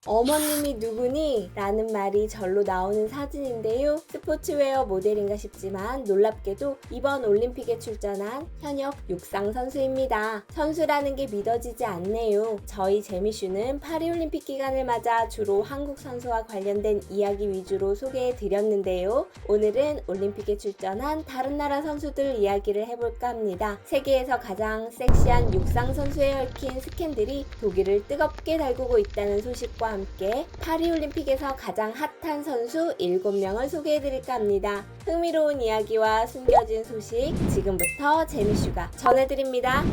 어머님이 누구니? 라는 말이 절로 나오는 사진인데요. 스포츠웨어 모델인가 싶지만 놀랍게도 이번 올림픽에 출전한 현역 육상 선수입니다. 선수라는 게 믿어지지 않네요. 저희 재미슈는 파리올림픽 기간을 맞아 주로 한국 선수와 관련된 이야기 위주로 소개해 드렸는데요. 오늘은 올림픽에 출전한 다른 나라 선수들 이야기를 해볼까 합니다. 세계에서 가장 섹시한 육상 선수에 얽힌 스캔들이 독일을 뜨겁게 달구고 있다는 소식과 함께 파리올림픽에서 가장 핫한 선수 7명을 소개해드릴까 합니다. 흥미로운 이야기와 숨겨진 소식 지금부터 재미슈가 전해드립니다.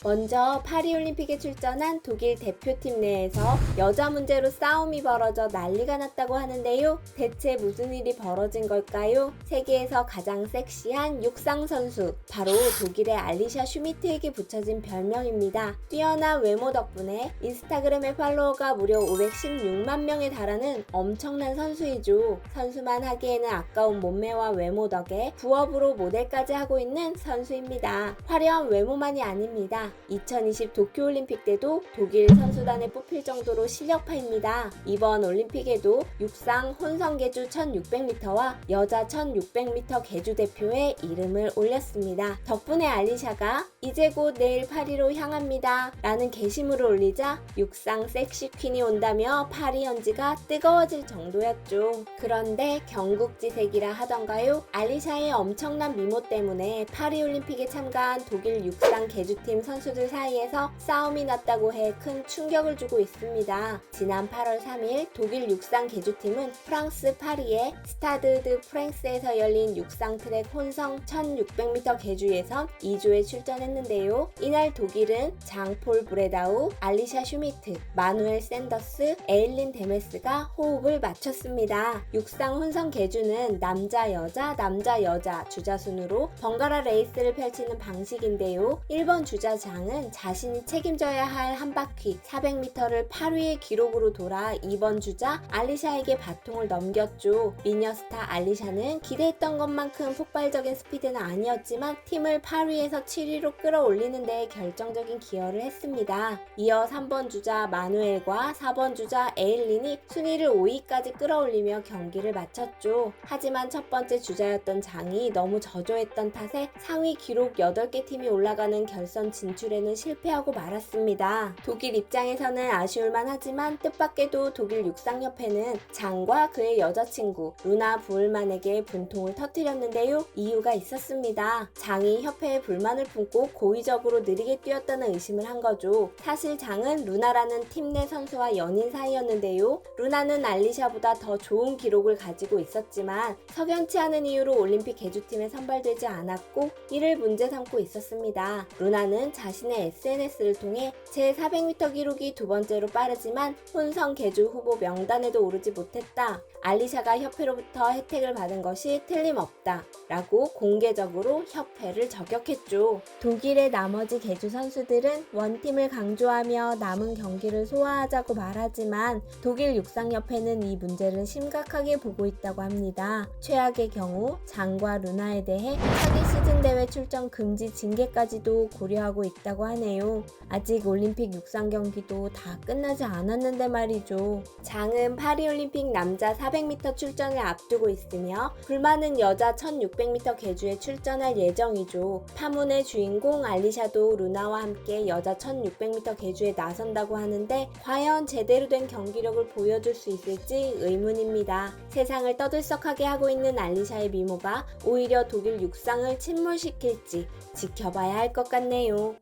먼저 파리올림픽에 출전한 독일 대표팀 내에서 여자 문제로 싸움이 벌어져 난리가 났다고 하는데요. 대체 무슨 일이 벌어진 걸까요? 세계에서 가장 섹시한 육상 선수, 바로 독일의 알리샤 슈미트에게 붙여진 별명입니다. 뛰어난 외모 덕분에 인스타그램의 팔로워가 무려 516만 명에 달하는 엄청난 선수이죠. 선수만 하기에는 아까운 몸매와 외모 덕에 부업으로 모델까지 하고 있는 선수입니다. 화려한 외모만이 아닙니다. 2020 도쿄올림픽 때도 독일 선수단에 뽑힐 정도로 실력파입니다. 이번 올림픽에도 육상 혼성계주 1600m와 여자 1600m 계주 대표에 이름을 올렸습니다. 덕분에 알리샤가 이제 곧 내일 파리로 향합니다 라는 게시물을 올리자 육상 섹시퀸이 온다며 파리 현지가 뜨거워질 정도였죠. 그런데 경국지색이라 하던가요? 알리샤의 엄청난 미모 때문에 파리올림픽에 참가한 독일 육상 계주팀 선수들 사이에서 싸움이 났다고 해 큰 충격을 주고 있습니다. 지난 8월 3일 독일 육상 계주팀은 프랑스 파리의 스타드 드 프랑스에서 열린 육상 트랙 혼성 1600m 계주 예선 2조에 출전했는데요. 이날 독일은 장폴 브레다우, 알리샤 슈미트, 마누엘 샌더스, 에일린 데메스가 호흡을 맞췄습니다. 육상 혼성 계주는 남자 여자 남자 여자 주자 순으로 번갈아 레이스를 펼치는 방식인데요. 1번 주자 장은 자신이 책임져야 할 한 바퀴 400m를 8위의 기록으로 돌아 2번 주자 알리샤에게 바통을 넘겼죠. 미녀 스타 알리샤는 기대했던 것만큼 폭발적인 스피드는 아니었지만 팀을 8위에서 7위로 끌어올리는 데 결정적인 기여를 했습니다. 이어 3번 주자 마누엘과 4번 주자 에일린이 순위를 5위까지 끌어올리며 경기를 마쳤죠. 하지만 첫 번째 주자였던 장이 너무 저조했던 탓에 상위 기록 8개 팀이 올라가는 결선 진출에는 실패하고 말았습니다. 독일 입장에서는 아쉬울만 하지만 뜻밖에도 독일 육상협회는 장과 그의 여자친구 루나 부을만에게 분통을 터뜨렸는데요. 이유가 있었습니다. 장이 협회에 불만을 품고 고의적으로 느리게 뛰었다는 의심을 한 거죠. 사실 장은 루나라는 팀 내 선수와 연인 사이였는데요. 루나는 알리샤보다 더 좋은 기록을 가지고 있었지만 석연치 않은 이유로 올림픽 계주팀에 선발되지 않았고 이를 문제 삼고 있었습니다. 루나는 자신의 SNS를 통해 제 400m 기록이 두 번째로 빠르지만 혼성 계주 후보 명단에도 오르지 못했다. 알리샤가 협회로부터 혜택을 받은 것이 틀림없다 라고 공개적으로 협회를 저격했죠. 독일의 나머지 계주 선수들은 원팀을 강조하며 남은 경기를 소화하자고 말하지만 독일 육상협회는 이 문제를 심각하게 보고 있다고 합니다. 최악의 경우 장과 루나에 대해 차기 시즌 대회 출전 금지 징계까지도 고려하고 있다고 하네요. 아직 올림픽 육상 경기도 다 끝나지 않았는데 말이죠. 장은 파리올림픽 남자 400m 출전을 앞두고 있으며 불만은 여자 1600m 계주에 출전할 예정이죠. 파문의 주인공 알리샤도 루나와 함께 여자 1600m 계주에 나선다고 하는데 과연 제대로 된 경기력을 보여줄 수 있을지 의문입니다. 세상을 떠들썩하게 하고 있는 알리샤의 미모가 오히려 독일 육상을 침몰시킬지 지켜봐야 할 것 같네요.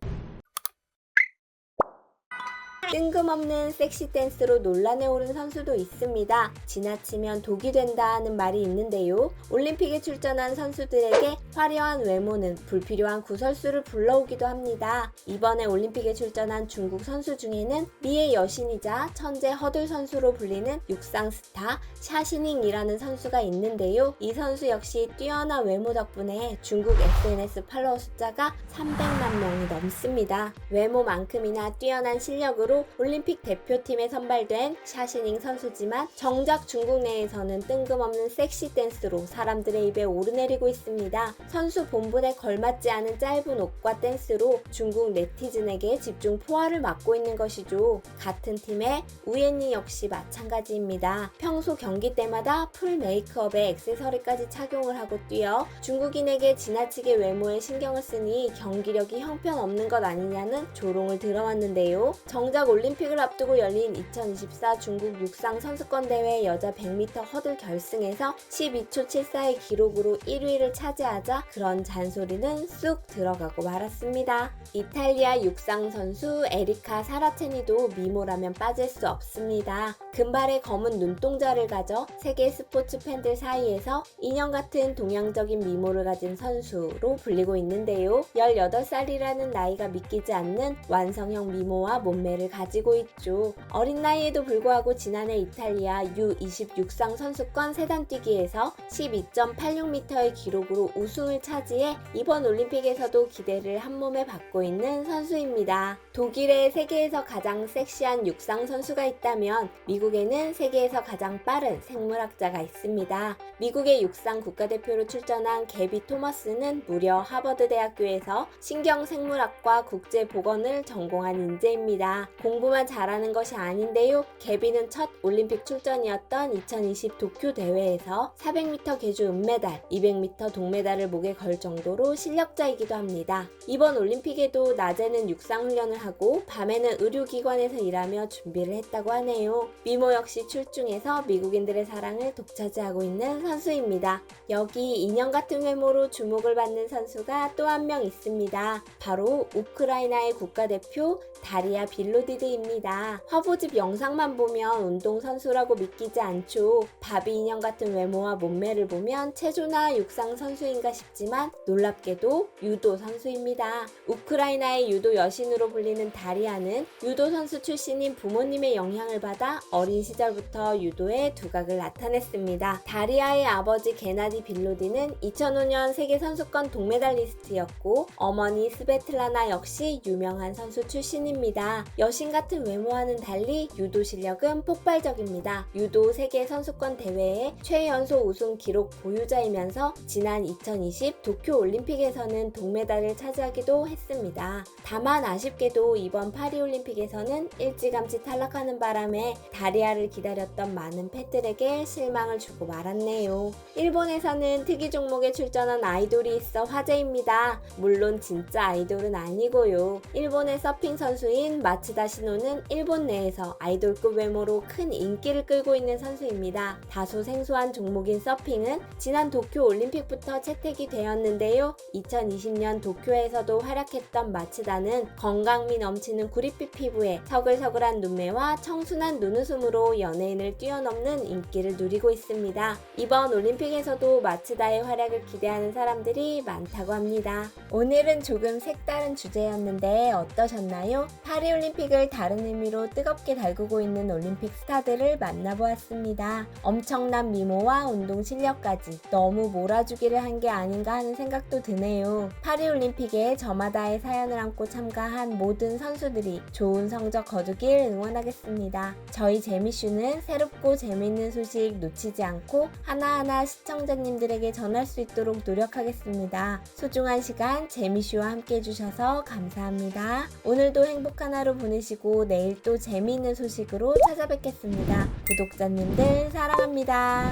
뜬금없는 섹시 댄스로 논란에 오른 선수도 있습니다. 지나치면 독이 된다 하는 말이 있는데요. 올림픽에 출전한 선수들에게 화려한 외모는 불필요한 구설수를 불러오기도 합니다. 이번에 올림픽에 출전한 중국 선수 중에는 미의 여신이자 천재 허들 선수로 불리는 육상 스타 샤시닝이라는 선수가 있는데요. 이 선수 역시 뛰어난 외모 덕분에 중국 SNS 팔로워 숫자가 300만 명이 넘습니다. 외모만큼이나 뛰어난 실력으로 선수로 올림픽 대표팀에 선발된 샤시닝 선수지만 정작 중국 내에서는 뜬금없는 섹시 댄스로 사람들의 입에 오르내리고 있습니다. 선수 본분에 걸맞지 않은 짧은 옷과 댄스로 중국 네티즌에게 집중 포화를 맞고 있는 것이죠. 같은 팀의 우옌니 역시 마찬가지입니다. 평소 경기 때마다 풀 메이크업에 액세서리까지 착용을 하고 뛰어 중국인에게 지나치게 외모에 신경을 쓰니 경기력이 형편없는 것 아니냐는 조롱을 들어왔는데요. 정작 올림픽을 앞두고 열린 2024 중국 육상 선수권 대회 여자 100m 허들 결승에서 12초 74의 기록으로 1위를 차지하자 그런 잔소리는 쑥 들어가고 말았습니다. 이탈리아 육상 선수 에리카 사라체니도 미모라면 빠질 수 없습니다. 금발의 검은 눈동자를 가져 세계 스포츠 팬들 사이에서 인형 같은 동양적인 미모를 가진 선수로 불리고 있는데요. 18살이라는 나이가 믿기지 않는 완성형 미모와 몸매를 가지고 있죠. 어린 나이에도 불구하고 지난해 이탈리아 U20 육상 선수권 세단뛰기에서 12.86m의 기록으로 우승을 차지해 이번 올림픽에서도 기대를 한몸에 받고 있는 선수입니다. 독일에 세계에서 가장 섹시한 육상 선수가 있다면 미국에는 세계에서 가장 빠른 생물학자가 있습니다. 미국의 육상 국가대표로 출전한 개비 토머스는 무려 하버드 대학교에서 신경생물학과 국제보건을 전공한 인재입니다. 공부만 잘하는 것이 아닌데요. 개비는 첫 올림픽 출전이었던 2020 도쿄 대회에서 400m 계주 은메달, 200m 동메달을 목에 걸 정도로 실력자이기도 합니다. 이번 올림픽에도 낮에는 육상 훈련을 하고 밤에는 의료기관에서 일하며 준비를 했다고 하네요. 미모 역시 출중해서 미국인들의 사랑을 독차지하고 있는 선수입니다. 여기 인형 같은 외모로 주목을 받는 선수가 또 한 명 있습니다. 바로 우크라이나의 국가대표 다리아 빌로디드입니다. 화보집 영상만 보면 운동선수라고 믿기지 않죠. 바비 인형 같은 외모와 몸매를 보면 체조나 육상 선수인가 싶지만 놀랍게도 유도 선수입니다. 우크라이나의 유도 여신으로 불리는 다리아는 유도 선수 출신인 부모님의 영향을 받아 어린 시절부터 유도의 두각을 나타냈습니다. 다리아의 아버지 게나디 빌로디는 2005년 세계선수권 동메달리스트였고 어머니 스베틀라나 역시 유명한 선수 출신입니다. 여신 같은 외모와는 달리 유도 실력은 폭발적입니다. 유도 세계선수권 대회의 최연소 우승 기록 보유자이면서 지난 2020 도쿄올림픽에서는 동메달을 차지하기도 했습니다. 다만 아쉽게도 이번 파리올림픽에서는 일찌감치 탈락하는 바람에 다리아를 기다렸던 많은 팬들에게 실망을 주고 말았네요. 일본에서는 특이 종목에 출전한 아이돌이 있어 화제입니다. 물론 진짜 아이돌은 아니고요. 일본의 서핑 선수인 마츠다 시노는 일본 내에서 아이돌급 외모로 큰 인기를 끌고 있는 선수입니다. 다소 생소한 종목인 서핑은 지난 도쿄올림픽부터 채택이 되었는데요. 2020년 도쿄에서도 활약했던 마츠다는 건강미 넘치는 구릿빛 피부에 서글서글한 눈매와 청순한 눈웃음으로 연예인을 뛰어넘는 인기를 누리고 있습니다. 이번 올림픽에서도 마츠다의 활약을 기대하는 사람들이 많다고 합니다. 오늘은 조금 색다른 주제였는데 어떠셨나요? 파리올림픽을 다른 의미로 뜨겁게 달구고 있는 올림픽 스타들을 만나보았습니다. 엄청난 미모와 운동 실력까지 너무 몰아주기를 한 게 아닌가 하는 생각도 드네요. 파리올림픽에 저마다의 사연을 안고 참가한 모든 선수들이 좋은 성적 거두길 응원하겠습니다. 저희 재미슈는 새롭고 재미있는 소식 놓치지 않고 하나하나 시청자님들에게 전할 수 있도록 노력하겠습니다. 소중한 시간 재미슈와 함께 해주셔서 감사합니다. 오늘도 행복한 하루 보내시고 내일 또 재미있는 소식으로 찾아뵙겠습니다. 구독자님들 사랑합니다.